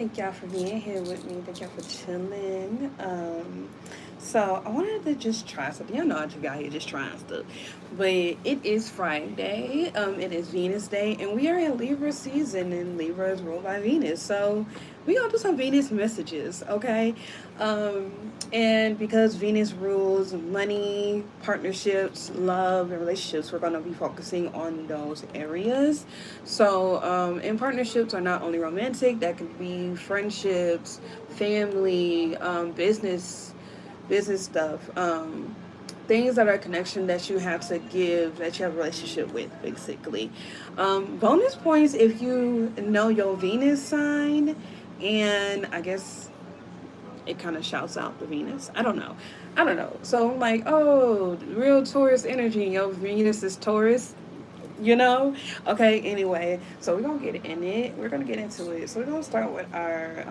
Thank y'all for being here with me. Thank y'all for chilling. So I wanted to just try something. Y'all know I just got here just trying stuff. But it is Friday. It is Venus Day, and we are in Libra season, and Libra is ruled by Venus. So we gonna do some Venus messages, okay? And because Venus rules money, partnerships, love, and relationships, we're gonna be focusing on those areas. So, and partnerships are not only romantic; that could be friendships, family, business stuff. Things that are a connection that you have to give, that you have a relationship with, basically. Bonus points if you know your Venus sign, and I guess it kind of shouts out the Venus. I don't know. I don't know. So I'm like, oh, real Taurus energy. Your Venus is Taurus, you know? Okay, anyway. So we're going to get in it. We're going to get into it. So we're going to start with our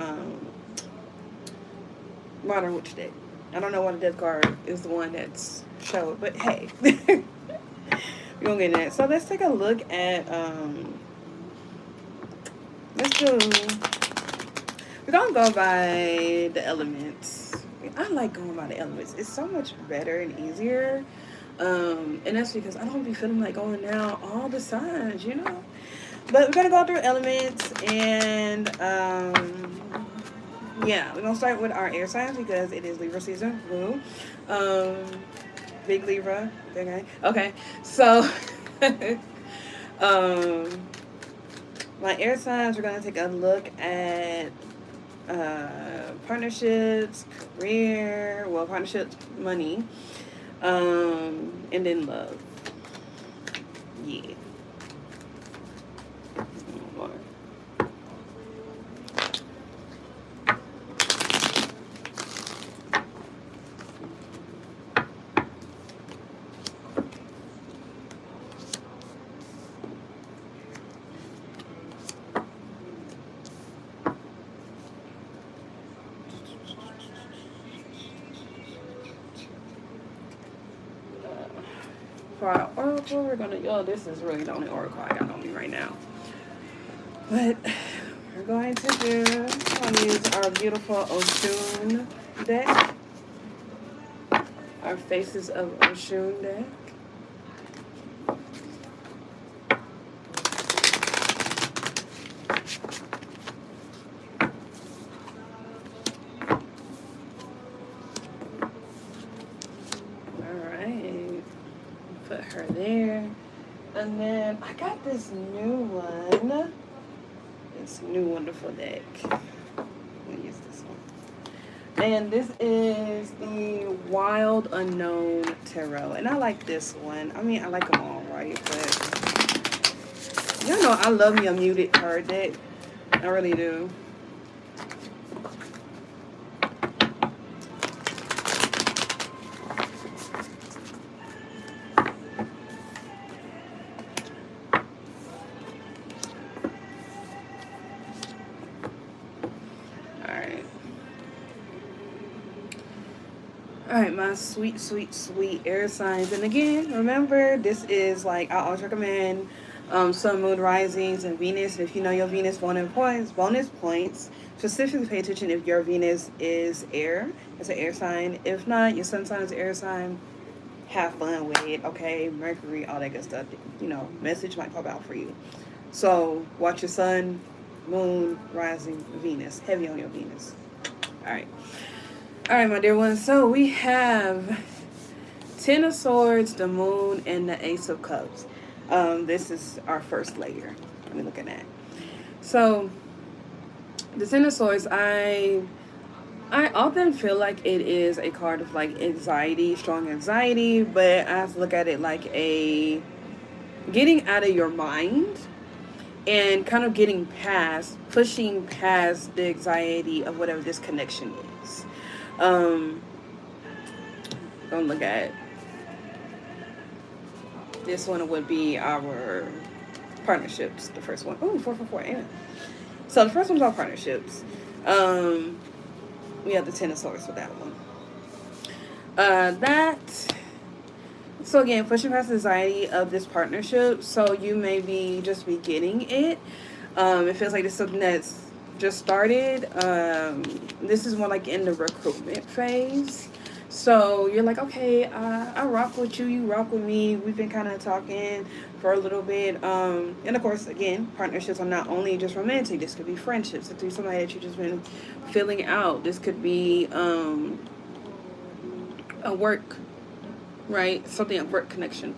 Modern Witch deck. I don't know what deck card is the one that's showed, but hey. We're going to get in it. So let's take a look at, let's do, we're going to go by the elements. I like going by the elements. It's so much better and easier. And that's because I don't be feeling like going down all the signs, you know? But we're gonna go through elements and yeah, we're gonna start with our air signs because it is Libra season. Woo. Um, big Libra. Okay. Okay. So um my air signs, we're gonna take a look at partnerships, career, well partnerships, money, and then love. Yeah. For our oracle, we're gonna. Oh, this is really the only oracle I got on me right now. But we're going to do. I'm gonna use our beautiful Oshun deck. Our Faces of Oshun deck. All right, put her there, and then I got this new one. This new wonderful deck. I'm gonna use this one. And this is the Wild Unknown Tarot. And I like this one. I mean, I like them all, right? But y'all know I love me a muted card deck. I really do. Alright. Alright, my sweet, sweet, sweet air signs. And again, remember, this is like, I always recommend Sun, Moon, Risings, and Venus. And if you know your Venus bonus points, specifically pay attention if your Venus is air. It's an air sign. If not, your Sun sign is an air sign. Have fun with it, okay? Mercury, all that good stuff. You know, message might pop out for you. So, watch your Sun, Moon, Rising, Venus. Heavy on your Venus. Alright. Alright, my dear ones. So, we have Ten of Swords, the Moon, and the Ace of Cups. This is our first layer. Let me look at that. So, the Ten of Swords, I often feel like it is a card of like anxiety, strong anxiety, but I have to look at it like a getting out of your mind and kind of pushing past the anxiety of whatever this connection is. Gonna look at this one would be our partnerships. The first one. Oh, 444. Yeah. So the first one's our partnerships. We have the Ten of Swords for that one. So again, pushing past the anxiety of this partnership. So you may be just beginning it. It feels like it's something that's just started. This is more like in the recruitment phase. So you're like, okay, I rock with you, you rock with me. We've been kind of talking for a little bit. And of course, again, partnerships are not only just romantic. This could be friendships. It could be somebody that you just been filling out. This could be a work, right? Something a work connection.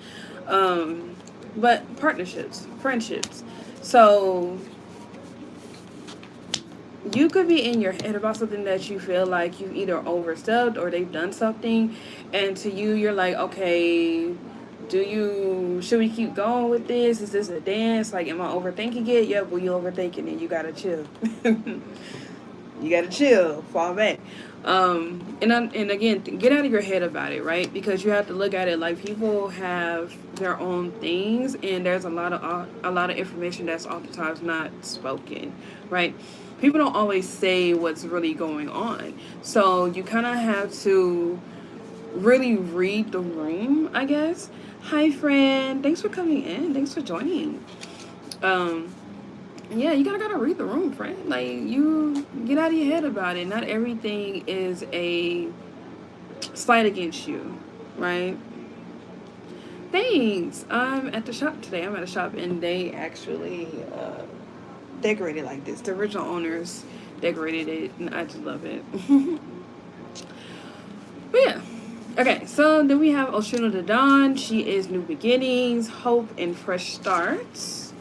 But partnerships, friendships. So you could be in your head about something that you feel like you either overstepped or they've done something, and to you, you're like, okay, should we keep going with this? Is this a dance? Like, am I overthinking it? Yeah, well, you overthinking it. You gotta chill. You gotta chill, fall back. And again, get out of your head about it, right? Because you have to look at it like people have their own things, and there's a lot of information that's oftentimes not spoken, right? People don't always say what's really going on, so you kind of have to really read the room, I guess. Hi, friend. Thanks for coming in. Thanks for joining. Um, yeah, you gotta read the room, friend. Like, you get out of your head about it. Not everything is a slight against you, right? Thanks. I'm at the shop today. I'm at a shop and they actually decorated like this. The original owners decorated it, and I just love it. But yeah. Okay, so then we have Oshuna the Dawn. She is new beginnings, hope, and fresh starts.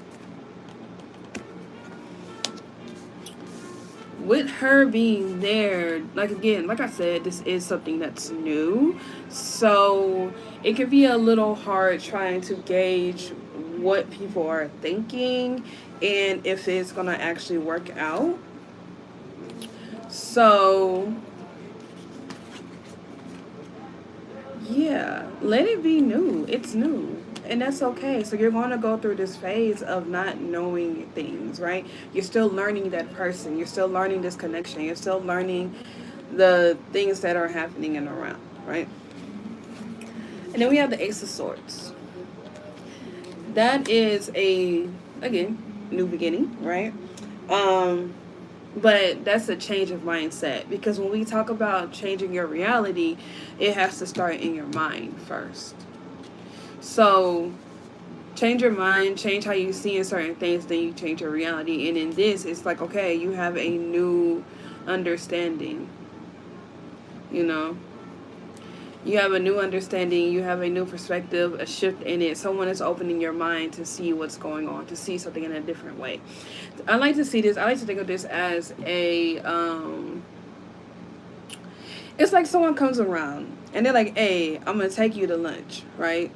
With her being there, like again, like I said, this is something that's new. So it can be a little hard trying to gauge what people are thinking and if it's going to actually work out. So yeah, let it be new. It's new. And that's okay. So you're going to go through this phase of not knowing things, right? You're still learning that person. You're still learning this connection. You're still learning the things that are happening and around, right? And then we have the Ace of Swords. That is again, new beginning, right? But that's a change of mindset, because when we talk about changing your reality, it has to start in your mind first. So change your mind, change how you see in certain things, then you change your reality. And in this, it's like, okay, you have a new understanding, you know? You have a new understanding, you have a new perspective, a shift in it. Someone is opening your mind to see what's going on, to see something in a different way. I like to see this, I like to think of this as it's like someone comes around and they're like, hey, I'm going to take you to lunch, right?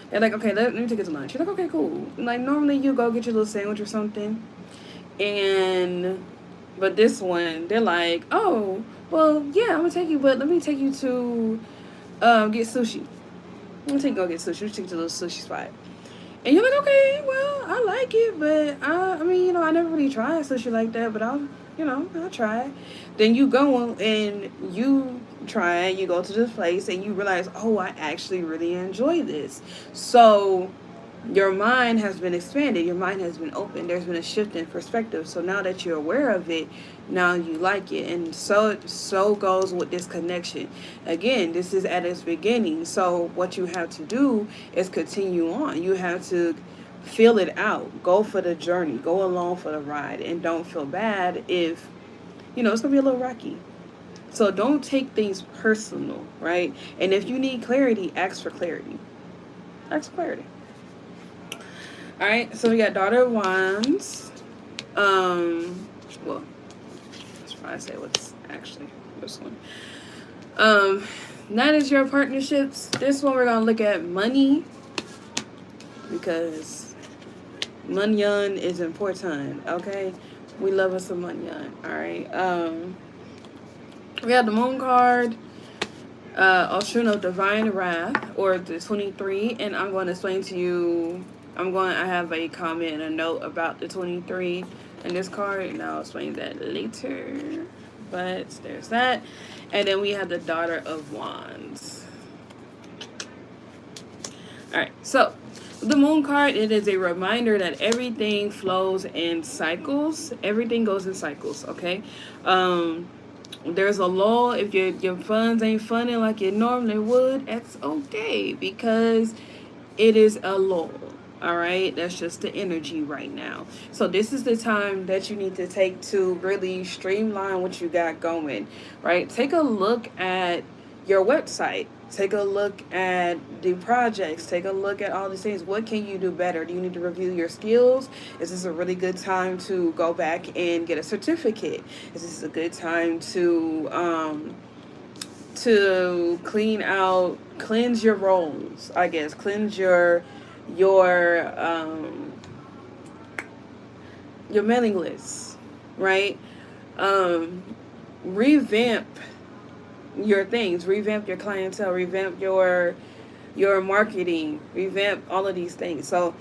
They're like, okay, let me take you to lunch. You're like, okay, cool. Like, normally you go get your little sandwich or something. But this one, they're like, oh, well, yeah, I'm going to take you, but let me take you to get sushi. I'm going to take you to go get sushi. Let's take you to a little sushi spot. And you're like, okay, well, I like it, but I mean, I never really tried sushi like that, but I'll try it. Then you go and you try it, you go to this place and you realize, oh, I actually really enjoy this. So your mind has been expanded, your mind has been opened, there's been a shift in perspective. So now that you're aware of it, now you like it. And so goes with this connection. Again, this is at its beginning. So what you have to do is continue on. You have to feel it out. Go for the journey. Go along for the ride. And don't feel bad if, it's going to be a little rocky. So don't take things personal, right? And if you need clarity, ask for clarity. Ask for clarity. All right, so we got Daughter of Wands. Well, let's try to say what's actually this one. That is your partnerships. This one we're gonna look at money, because manyan is important. Okay, we love us some manyan. All right. We have the Moon card. Oshun of Divine Wrath, or the 23, and I'm going to explain to you. I have a comment and a note about the 23 in this card, and I'll explain that later. But there's that. And then we have the Daughter of Wands. Alright, so The moon card, it is a reminder that everything flows in cycles. Everything goes in cycles, okay? Um, there's a lull. If your funds ain't funding like it normally would, that's okay because it is a lull. All right, that's just the energy right now. So this is the time that you need to take to really streamline what you got going. Right, take a look at your website. Take a look at the projects. Take a look at all these things. What can you do better? Do you need to review your skills? Is this a really good time to go back and get a certificate? Is this a good time to cleanse your roles, I guess, cleanse your um your mailing list, right? um Revamp your things, revamp your clientele, revamp your marketing, revamp all of these things. So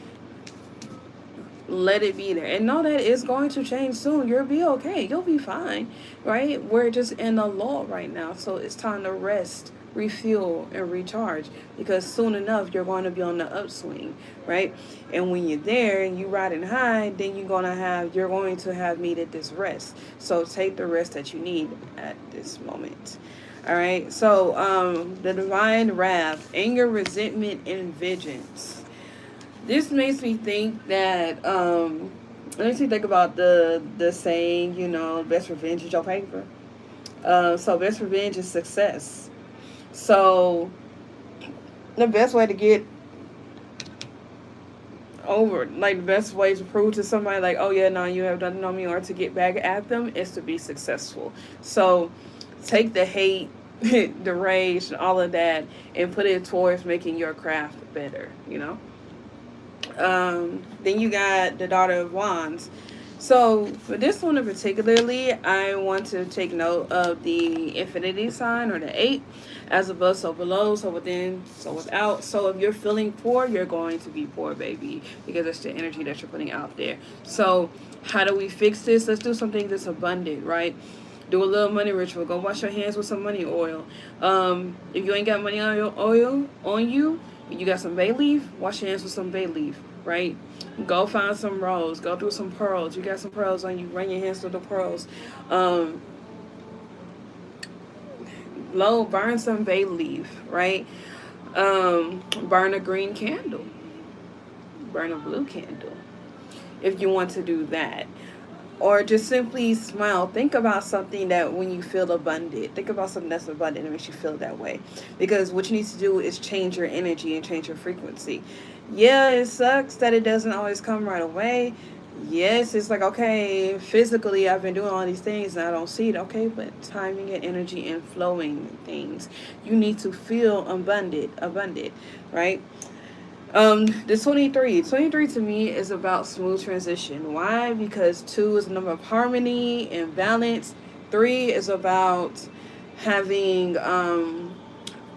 let it be there and know that it's going to change soon. You'll be okay, you'll be fine, right? We're just in a lull right now, so it's time to rest, refuel, and recharge, because soon enough you're going to be on the upswing, right? And when you're there and you riding high, then you're going to have needed this rest. So take the rest that you need at this moment. All right, so the divine wrath, anger, resentment, and vengeance. This makes me think that it makes me think about the saying, best revenge is your paper. So best revenge is success. So the best way to get over, like the best way to prove to somebody like, oh yeah, no, you have nothing on me, or to get back at them, is to be successful. So take the hate, the rage, and all of that, and put it towards making your craft better. Then you got the Daughter of Wands. So for this one in particularly, I want to take note of the infinity sign, or the 8, as above, so below, so within, so without. So if you're feeling poor, you're going to be poor, baby, because it's the energy that you're putting out there. So how do we fix this? Let's do something that's abundant, right? Do a little money ritual. Go wash your hands with some money oil. If you ain't got money on your oil on you, you got some bay leaf, wash your hands with some bay leaf, right? Go find some rose. Go through some pearls. You got some pearls on you, run your hands through the pearls. Um, burn some bay leaf, right? Burn a green candle. Burn a blue candle if you want to do that. Or just simply smile. Think about something that when you feel abundant. Think about something that's abundant and makes you feel that way. Because what you need to do is change your energy and change your frequency. Yeah, it sucks that it doesn't always come right away. Yes, it's like, okay, physically I've been doing all these things and I don't see it. Okay, but timing and energy and flowing things. You need to feel abundant, right? The 23 to me is about smooth transition. Why? Because 2 is a number of harmony and balance. 3 is about having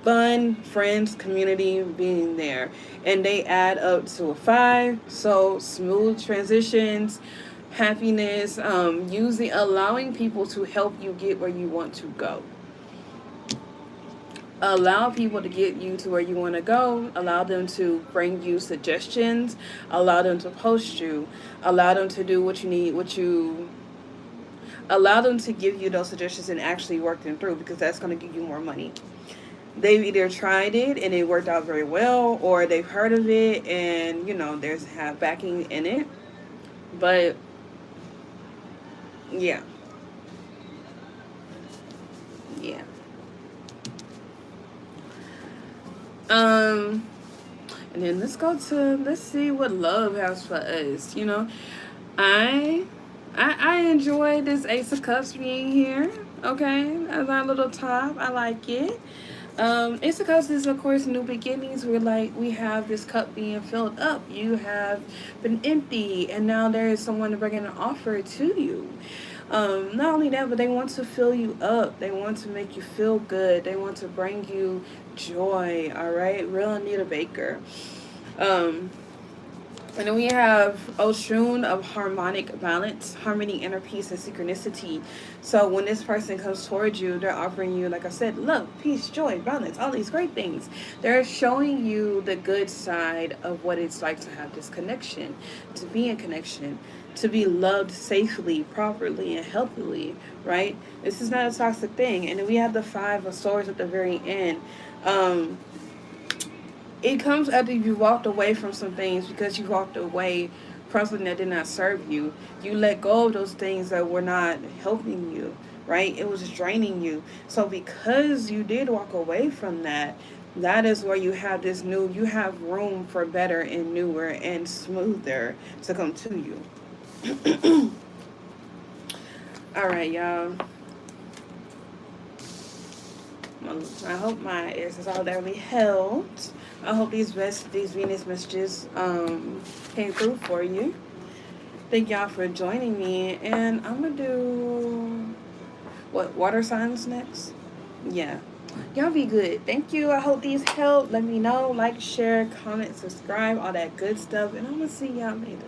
fun, friends, community, being there. And they add up to a 5. So smooth transitions, happiness, allowing people to help you get where you want to go. Allow people to get you to where you want to go. Allow them to bring you suggestions. Allow them to post you. Allow them to do what you need, allow them to give you those suggestions and actually work them through, because that's going to give you more money. They've either tried it and it worked out very well, or they've heard of it and, there's have backing in it. But, yeah. Yeah. Um, and then let's see what love has for us. I I enjoy this Ace of Cups being here. Okay, as our little top, I like it. Ace of Cups is, of course, new beginnings. We have this cup being filled up. You have been empty, and now there is someone bringing an offer to you. Not only that, but they want to fill you up. They want to make you feel good. They want to bring you joy. All right, real Anita Baker. Um, And then we have Oshun of harmonic balance, harmony, inner peace, and synchronicity. So when this person comes towards you, they're offering you, like I said, love, peace, joy, balance, all these great things. They're showing you the good side of what it's like to have this connection, to be in connection, to be loved safely, properly, and healthily, right? This is not a toxic thing. And then we have the Five of Swords at the very end. Um, it comes after you walked away from some things because you walked away from something that did not serve you. You let go of those things that were not helping you, right? It was draining you. So because you did walk away from that, that is where you have this new, you have room for better and newer and smoother to come to you. All right, y'all. I hope my ears is all that really helped. I hope these Venus messages came through for you. Thank y'all for joining me, and I'm gonna do what, water signs next. Yeah, y'all be good. Thank you. I hope these help. Let me know. Like, share, comment, subscribe, all that good stuff, and I'm gonna see y'all later.